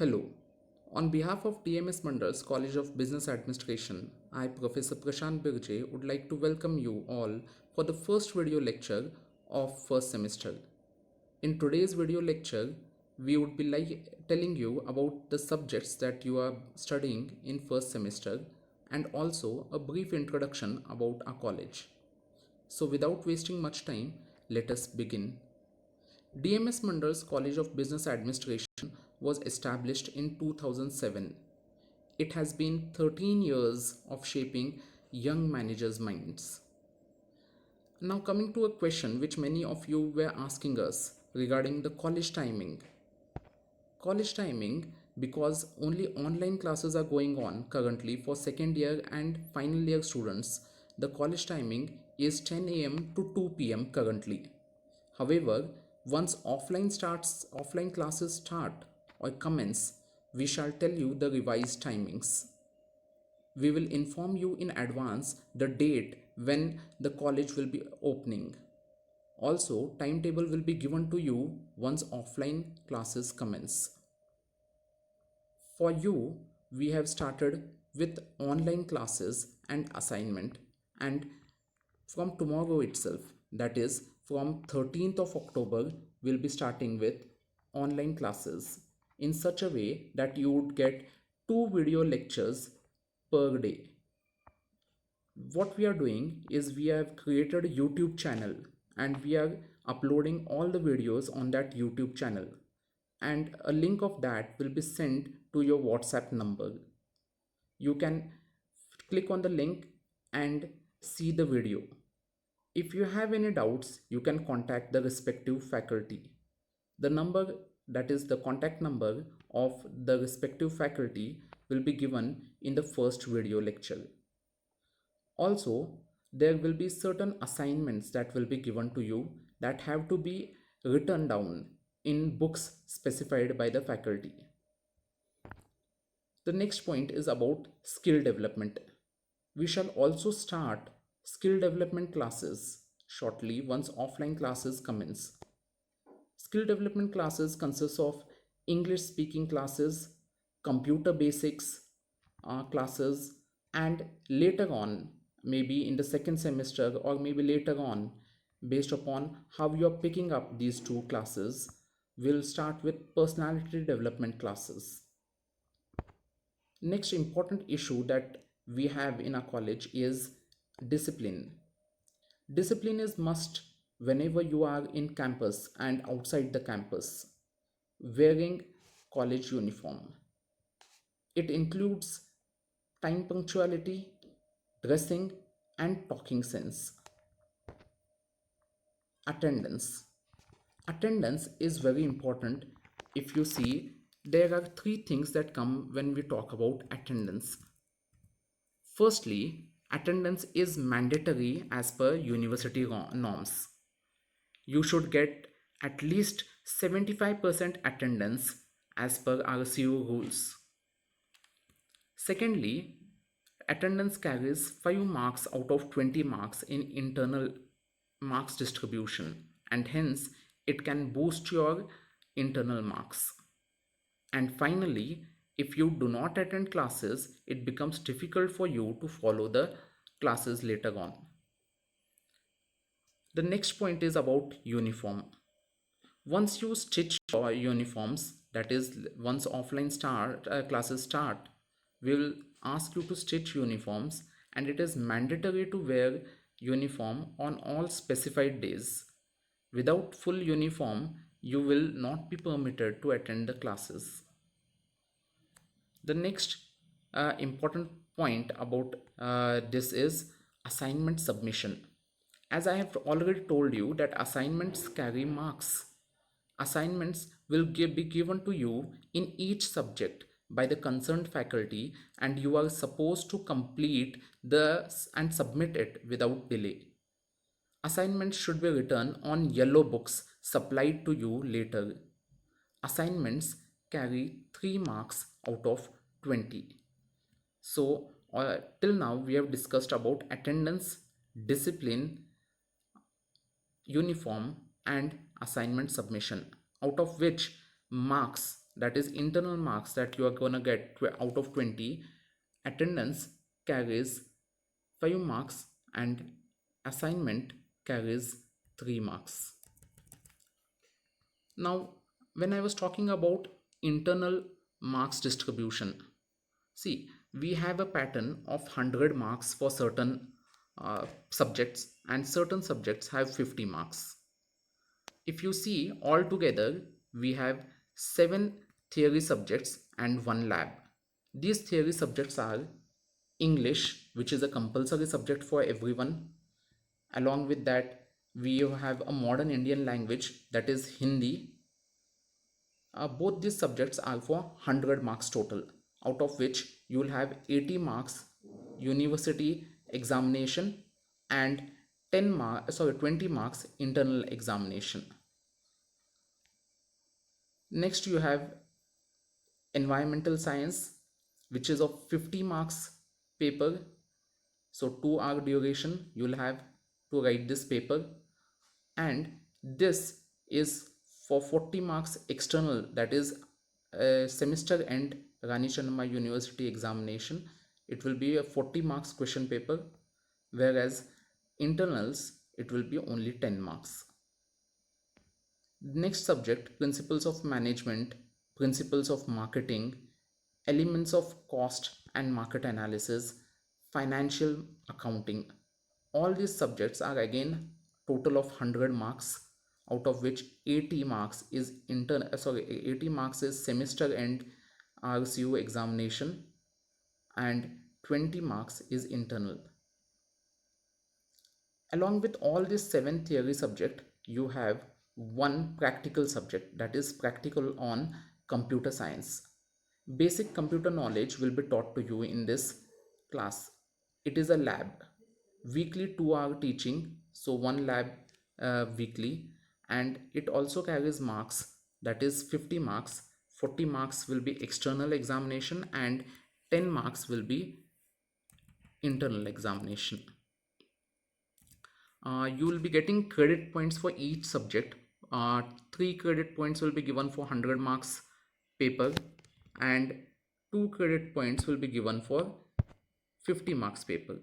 Hello. On behalf of TMS Mandals College of Business Administration, I, Professor Prashant Birje, would like to welcome you all for the first video lecture of first semester. In today's video lecture, we would be telling you about the subjects that you are studying in first semester and also a brief introduction about our college. So without wasting much time, let us begin. DMS Mandals College of Business Administration was established in 2007. It has been 13 years of shaping young managers' minds. Now, coming to a question which many of you were asking us regarding the college timing. College timing, because only online classes are going on currently for second year and final year students, the college timing is 10 a.m. to 2 p.m. currently. However, once offline classes start or commence, we shall tell you the revised timings. We will inform you in advance the date when the college will be opening. Also, timetable will be given to you once offline classes commence. For you, we have started with online classes and assignment, and from tomorrow itself, that is from 13th of October, we'll be starting with online classes in such a way that you would get 2 video lectures per day. What we are doing is we have created a YouTube channel and we are uploading all the videos on that YouTube channel, and a link of that will be sent to your WhatsApp number. You can click on the link and see the video. If you have any doubts, you can contact the respective faculty. The number, that is the contact number of the respective faculty, will be given in the first video lecture. Also, there will be certain assignments that will be given to you that have to be written down in books specified by the faculty. The next point is about skill development. We shall also start skill development classes shortly once offline classes commence. Skill development classes consist of English speaking classes, computer basics classes, and later on, maybe in the second semester or maybe later on, based upon how you are picking up these two classes, we'll start with personality development classes. Next important issue that we have in our college is discipline. Discipline is must whenever you are in campus and outside the campus. Wearing college uniform. It includes time punctuality, dressing, and talking sense. Attendance. Attendance is very important. If you see, there are three things that come when we talk about attendance. Firstly, attendance is mandatory as per university norms. You should get at least 75% attendance as per RCU rules. Secondly, attendance carries 5 marks out of 20 marks in internal marks distribution, and hence it can boost your internal marks. And finally, if you do not attend classes, it becomes difficult for you to follow the classes later on. The next point is about uniform. Once you stitch your uniforms, that is once offline classes start, we will ask you to stitch uniforms, and it is mandatory to wear uniform on all specified days. Without full uniform, you will not be permitted to attend the classes. The next important point about this is assignment submission. As I have already told you that assignments carry marks. Assignments will be given to you in each subject by the concerned faculty, and you are supposed to complete and submit it without delay. Assignments should be written on yellow books supplied to you later. Assignments carry 3 marks out of 20. So till now we have discussed about attendance, discipline, uniform, and assignment submission, out of which marks that is internal marks that you are gonna get out of 20. Attendance carries 5 marks and assignment carries 3 marks. Now, when I was talking about internal marks distribution, see, we have a pattern of 100 marks for certain subjects, and certain subjects have 50 marks. If you see, all together we have 7 theory subjects and 1 lab. These theory subjects are English, which is a compulsory subject for everyone. Along with that, we have a modern Indian language, that is Hindi. Both these subjects are for 100 marks total, out of which you will have 80 marks university examination and 20 marks internal examination. Next, you have environmental science, which is of 50 marks paper. So 2 hour duration you will have to write this paper, and this is for 40 marks external, that is a semester end Rani Channamma University examination. It will be a 40 marks question paper, whereas internals it will be only 10 marks. Next subject, principles of management, principles of marketing, elements of cost and market analysis, financial accounting. All these subjects are again total of 100 marks, out of which 80 marks is 80 marks is semester end RCU examination and 20 marks is internal. Along with all these 7 theory subject, you have one practical subject, that is practical on computer science. Basic computer knowledge will be taught to you in this class. It is a lab, weekly 2 hour teaching, so one lab weekly, and it also carries marks, that is 50 marks. 40 marks will be external examination and 10 marks will be internal examination. You will be getting credit points for each subject. 3 credit points will be given for 100 marks paper, and 2 credit points will be given for 50 marks paper.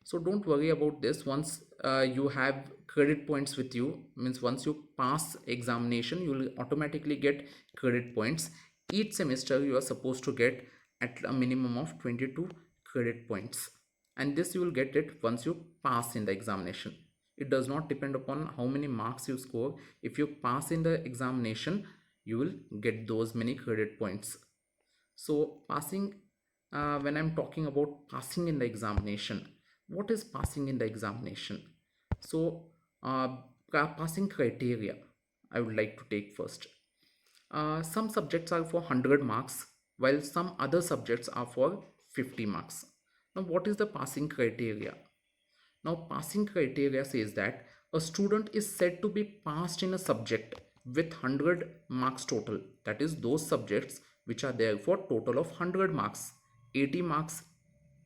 So don't worry about this. Once you have credit points with you, means once you pass examination, you will automatically get credit points. Each semester you are supposed to get at a minimum of 22 credit points, and this you will get it once you pass in the examination. It does not depend upon how many marks you score. If you pass in the examination, you will get those many credit points. So passing, when I'm talking about passing in the examination, what is passing in the examination? So passing criteria I would like to take first. Some subjects are for 100 marks, while some other subjects are for 50 marks. Now what is the passing criteria? Now passing criteria says that a student is said to be passed in a subject with 100 marks total, that is those subjects which are there for total of 100 marks. 80 marks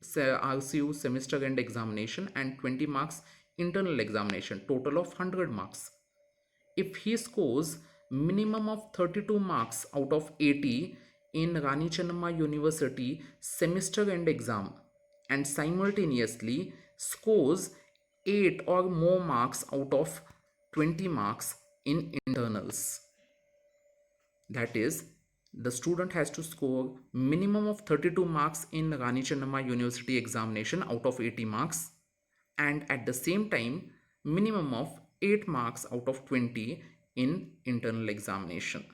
RCU semester end examination and 20 marks internal examination, total of 100 marks. If he scores minimum of 32 marks out of 80 in Rani Channamma University semester end exam and simultaneously scores 8 or more marks out of 20 marks in internals, that is, the student has to score minimum of 32 marks in Rani Channamma University examination out of 80 marks, and at the same time minimum of 8 marks out of 20 in internal examination.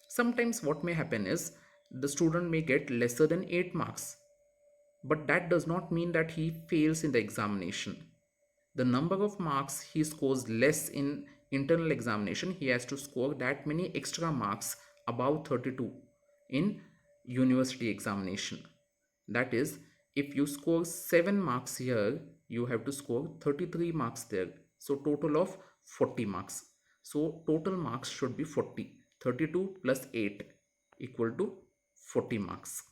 Sometimes what may happen is the student may get lesser than 8 marks, but that does not mean that he fails in the examination. The number of marks he scores less in internal examination, he has to score that many extra marks above 32 in university examination. That is, if you score 7 marks here, you have to score 33 marks there. So total of 40 marks. So total marks should be 40. 32 plus 8 equal to 40 marks.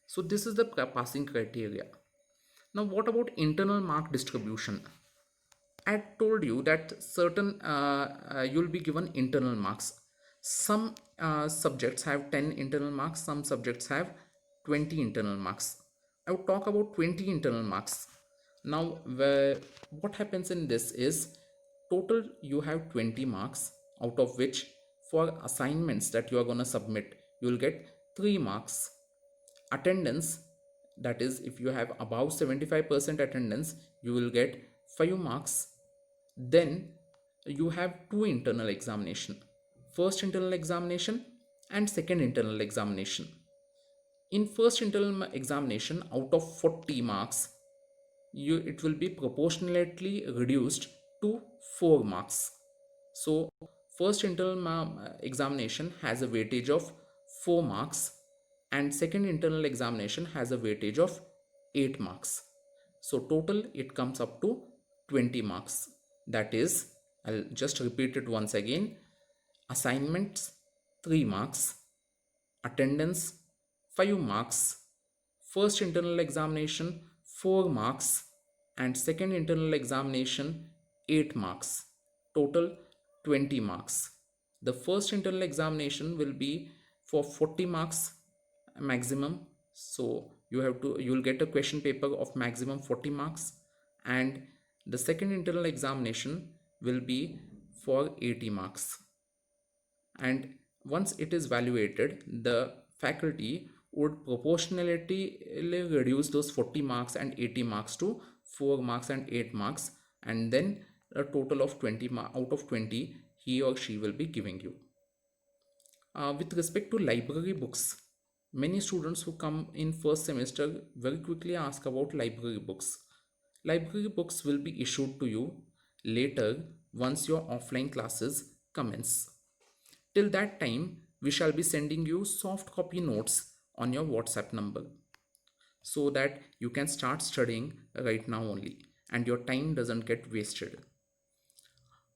So this is the passing criteria. Now what about internal mark distribution? I told you that certain you'll be given internal marks. Some subjects have 10 internal marks, some subjects have 20 internal marks. I would talk about 20 internal marks. Now, what happens in this is total you have 20 marks, out of which for assignments that you are going to submit, you will get 3 marks. Attendance, that is, if you have above 75% attendance, you will get 5 marks. Then you have two internal examination, first internal examination and second internal examination. In first internal examination, out of 40 marks, it will be proportionately reduced to 4 marks. So first internal examination has a weightage of 4 marks and second internal examination has a weightage of 8 marks. So total it comes up to 20 marks. That is, I'll just repeat it once again: assignments 3 marks, attendance 5 marks, first internal examination 4 marks, and second internal examination 8 marks. Total 20 marks. The first internal examination will be for 40 marks maximum. So you'll get a question paper of maximum 40 marks, and the second internal examination will be for 80 marks. And once it is evaluated, the faculty would proportionally reduce those 40 marks and 80 marks to 4 marks and 8 marks, and then a total of 20 out of 20 he or she will be giving you. With respect to library books, many students who come in first semester very quickly ask about library books. Library books will be issued to you later once your offline classes commence. Till that time, we shall be sending you soft copy notes on your WhatsApp number so that you can start studying right now only and your time doesn't get wasted.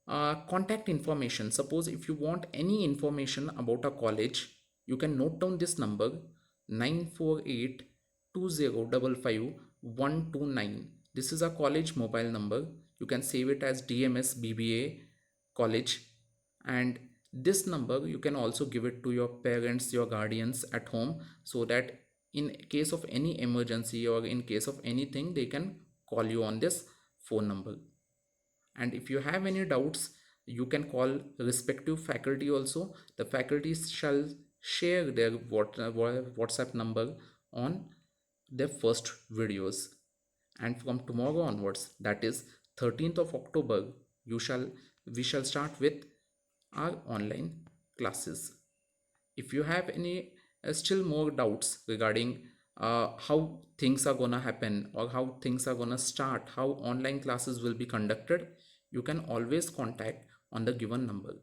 Contact information. Suppose if you want any information about a college, you can note down this number: 948 2055 This is a college mobile number. You can save it as DMS BBA college, and this number you can also give it to your parents, your guardians at home, so that in case of any emergency or in case of anything, they can call you on this phone number. And if you have any doubts, you can call respective faculty also. The faculties shall share their WhatsApp number on their first videos. And from tomorrow onwards, that is 13th of October, we shall start with our online classes. If you have any still more doubts regarding how things are gonna happen or how things are gonna start, how online classes will be conducted, you can always contact on the given number.